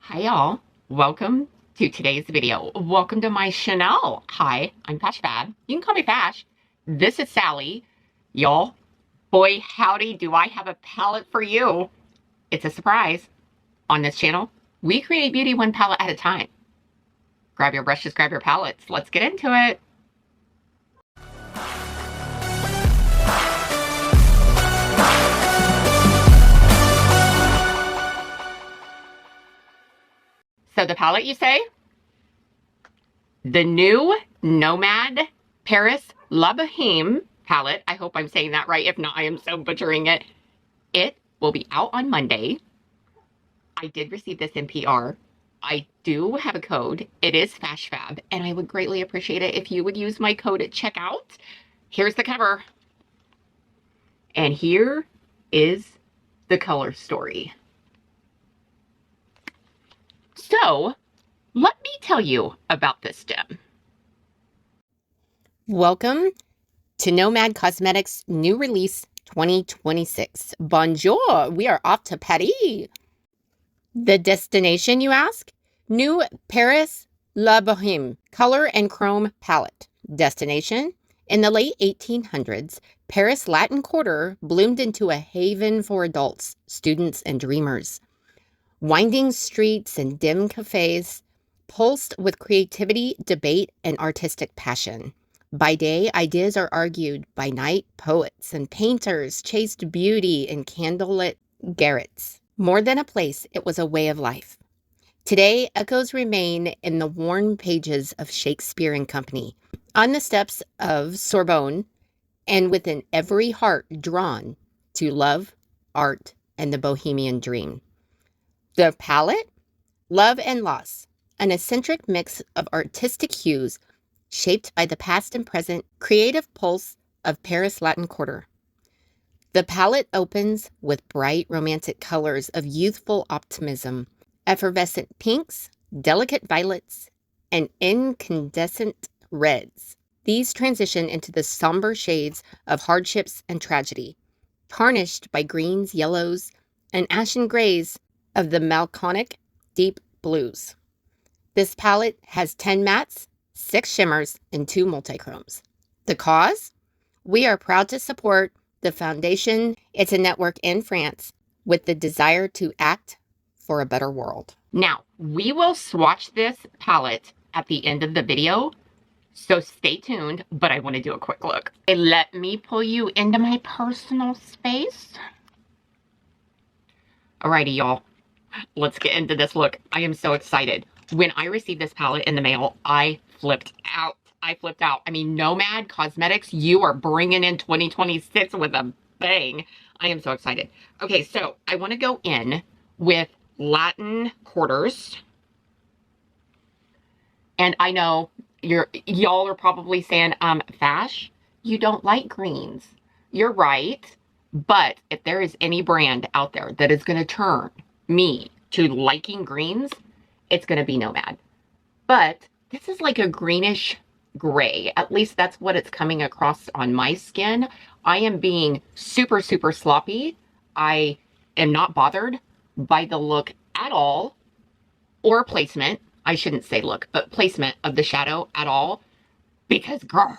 Hi y'all, welcome to today's video. Welcome to my Chanel. Hi, I'm FashFab. You can call me Fash. This is Sally. Y'all, boy howdy do I have a palette for you. It's a surprise. On this channel, we create beauty one palette at a time. Grab your brushes, grab your palettes. Let's get into it. So the palette, you say? The new NOMAD Paris La Bohème palette. I hope I'm saying that right. If not, I am so butchering it. It will be out on Monday. I did receive this in PR. I do have a code. It is FashFab, and I would greatly appreciate it if you would use my code at checkout. Here's the cover. And here is the color story. So, let me tell you about this gem. Welcome to NOMAD Cosmetics new release 2026. Bonjour, we are off to Paris. The destination, you ask? New Paris La Bohème color and chrome palette. Destination? In the late 1800s, Paris Latin Quarter bloomed into a haven for adults, students, and dreamers. Winding streets and dim cafes pulsed with creativity, debate, and artistic passion. By day, ideas are argued. By night, poets and painters chased beauty in candlelit garrets. More than a place, it was a way of life. Today, echoes remain in the worn pages of Shakespeare and Company, on the steps of Sorbonne, and within every heart drawn to love, art, and the bohemian dream. The palette? Love and Loss, an eccentric mix of artistic hues shaped by the past and present creative pulse of Paris Latin Quarter. The palette opens with bright romantic colors of youthful optimism, effervescent pinks, delicate violets, and incandescent reds. These transition into the somber shades of hardships and tragedy, tarnished by greens, yellows, and ashen grays of the melancholic deep blues. This palette has 10 mattes, 6 shimmers, and 2 multichromes. The cause? We are proud to support the foundation. It's a network in France with the desire to act for a better world. Now, we will swatch this palette at the end of the video, so stay tuned, but I want to do a quick look. And let me pull you into my personal space. Alrighty, y'all. Let's get into this look. I am so excited. When I received this palette in the mail, I flipped out. I mean, NOMAD Cosmetics, you are bringing in 2026 with a bang. I am so excited. Okay, so I want to go in with Latin quarters. And I know y'all are probably saying, Fash, you don't like greens. You're right. But if there is any brand out there that is going to turn me to liking greens, it's going to be NOMAD. But this is like a greenish gray. At least that's what it's coming across on my skin. I am being super, super sloppy. I am not bothered by the look at all, or placement. I shouldn't say look, but placement of the shadow at all. Because, girl,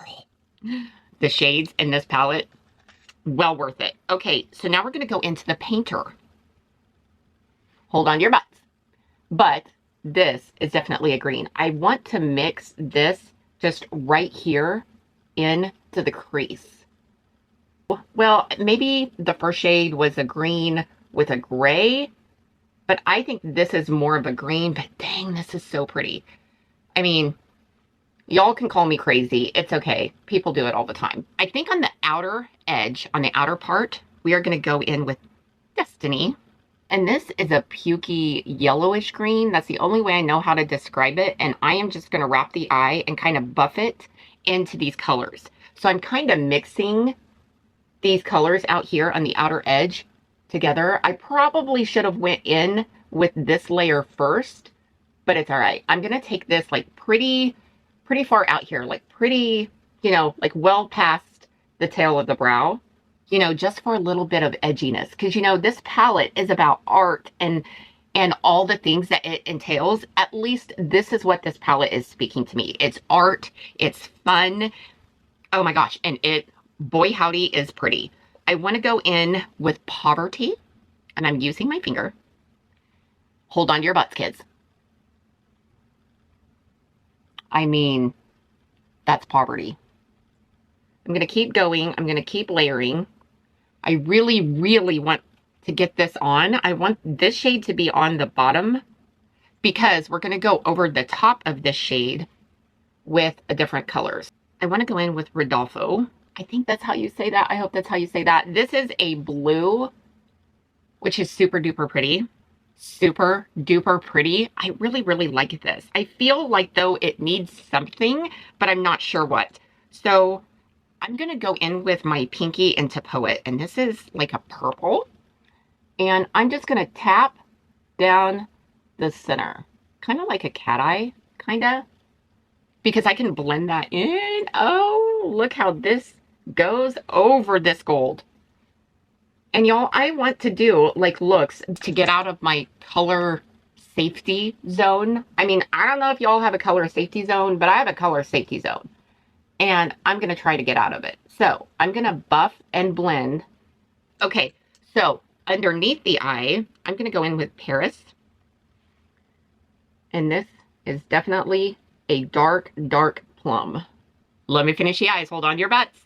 the shades in this palette, well worth it. Okay, so now we're going to go into the painter. Hold on to your butts. But this is definitely a green. I want to mix this just right here into the crease. Well, maybe the first shade was a green with a gray, but I think this is more of a green, but dang, this is so pretty. I mean, y'all can call me crazy. It's okay. People do it all the time. I think on the outer edge, on the outer part, we are going to go in with Destiny. And this is a pukey yellowish green. That's the only way I know how to describe it. And I am just going to wrap the eye and kind of buff it into these colors. So I'm kind of mixing these colors out here on the outer edge together. I probably should have went in with this layer first, but it's all right. I'm going to take this like pretty far out here, like pretty, you know, like well past the tail of the brow. You know, just for a little bit of edginess. Because, you know, this palette is about art and and all the things that it entails, at least this is what this palette is speaking to me. It's art, it's fun. Oh my gosh, and it, boy howdy, is pretty. I want to go in with Poverty, and I'm using my finger. Hold on to your butts, kids. I mean, that's Poverty. I'm going to keep going. I'm going to keep layering. I really, really want to get this on. I want this shade to be on the bottom because we're going to go over the top of this shade with different colors. I want to go in with Rodolfo. I think that's how you say that. I hope that's how you say that. This is a blue, which is super duper pretty. Super duper pretty. I really, really like this. I feel like though it needs something, but I'm not sure what. So I'm going to go in with my pinky into Poet, and this is like a purple. And I'm just going to tap down the center, kind of like a cat eye, kind of, because I can blend that in. Oh, look how this goes over this gold. And y'all, I want to do like looks to get out of my color safety zone. I mean, I don't know if y'all have a color safety zone, but I have a color safety zone. And I'm going to try to get out of it. So I'm going to buff and blend. Okay, so underneath the eye, I'm going to go in with Paris. And this is definitely a dark, dark plum. Let me finish the eyes. Hold on to your butts.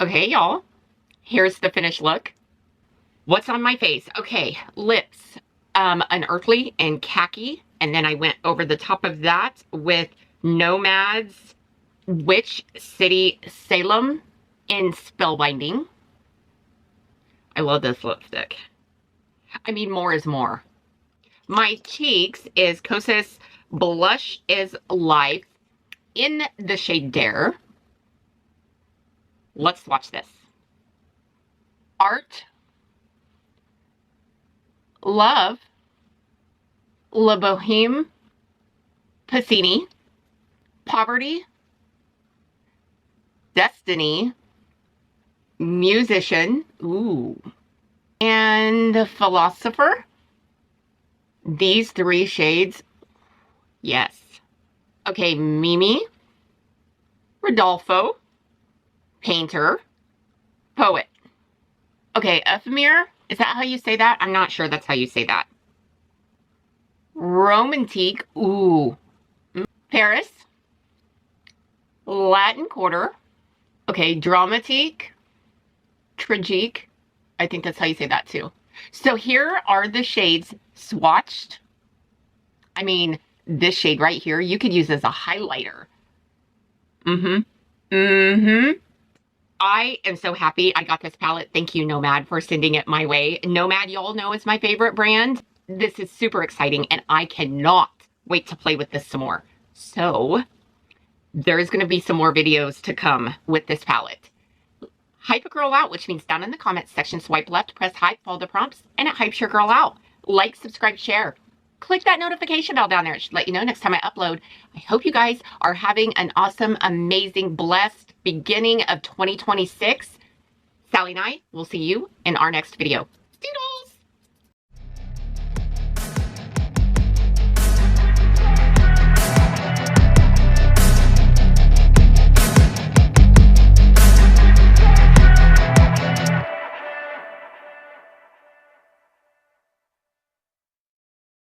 Okay, y'all. Here's the finished look. What's on my face? Okay, lips, an earthly and khaki, and then I went over the top of that with Nomad's Witch City Salem in Spellbinding. I love this lipstick. I mean, more is more. My cheeks is Kosas Blush is Life in the shade Dare. Let's watch this. Art, Love, La Bohème Palette, Poverty, Destiny, Musician, ooh, and Philosopher. These three shades, yes. Okay, Mimi, Rodolfo, Painter, Poet. Okay, Ephemer, is that how you say that? I'm not sure that's how you say that. Romantique, ooh. Paris, Latin Quarter. Okay, Dramatique, Tragique. I think that's how you say that too. So here are the shades swatched. I mean, this shade right here, you could use as a highlighter. I am so happy I got this palette. Thank you, Nomad, for sending it my way. Nomad, y'all know, is my favorite brand. This is super exciting, and I cannot wait to play with this some more. So there's going to be some more videos to come with this palette. Hype a girl out, which means down in the comments section, swipe left, press hype, follow the prompts, and it hypes your girl out. Like, subscribe, share. Click that notification bell down there. It should let you know next time I upload. I hope you guys are having an awesome, amazing, blessed beginning of 2026. Sally and I will see you in our next video.